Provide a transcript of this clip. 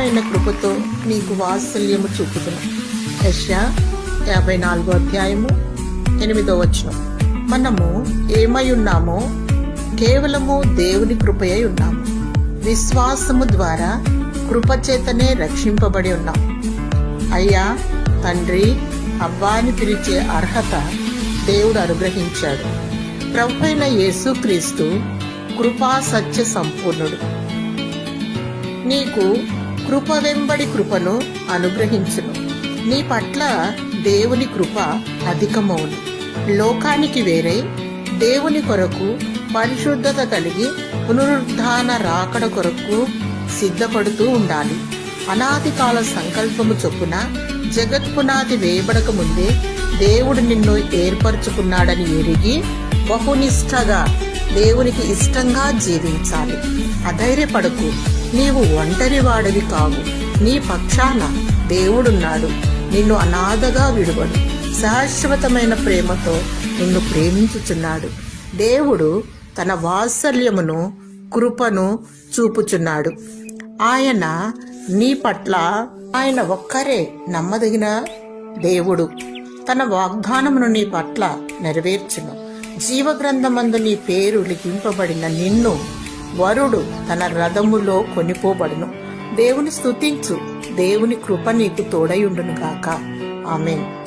అధికమైన కృపతో నీకు వాత్సల్యము చూపుతును. యెషయా 54:8. మనము ఏమై ఉన్నామో కేవలము దేవుని కృపయై ఉన్నాము. విశ్వాసము ద్వారా కృపచేతనే రక్షింపబడి ఉన్నాం. అయ్యా, తండ్రి, అబ్బా అని పిలిచే అర్హత దేవుడు అనుగ్రహించాడు. ప్రభువైన యేసుక్రీస్తు కృపా సత్య సంపూర్ణుడు. నీకు కృప వెంబడి కృపను అనుగ్రహించును. నీ పట్ల దేవుని కృప అధికమవును. లోకానికి వేరే దేవుని కొరకు పరిశుద్ధత కలిగి పునరుద్ధాన రాకడ కొరకు సిద్ధపడుతూ ఉండాలి. అనాది కాల సంకల్పము చొప్పున జగత్పునాది వేయబడక ముందే దేవుడు నిన్ను ఏర్పరచుకున్నాడని ఎరిగి బహునిష్టగా దేవునికి ఇష్టంగా జీవించాలి. అధైర్యపడకు, నీవు ఒంటరి వాడివి కావు. నీ పక్షాన దేవుడున్నాడు. నిన్ను అనాథగా విడువడు. శాశ్వతమైన ప్రేమతో నిన్ను ప్రేమించుచున్నాడు. దేవుడు తన వాత్సల్యమును, కృపను చూపుచున్నాడు. ఆయన నీ పట్ల ఆయన ఒక్కరే నమ్మదగిన దేవుడు. తన వాగ్దానమును నీ పట్ల నెరవేర్చును. జీవగ్రంథమందు నీ పేరు లిఖింపబడిన నిన్ను వరుడు తన రథములో కొనిపోబడును. దేవుని స్తుతించు. దేవుని కృప నీకు తోడై ఉండును గాక. ఆమేన్.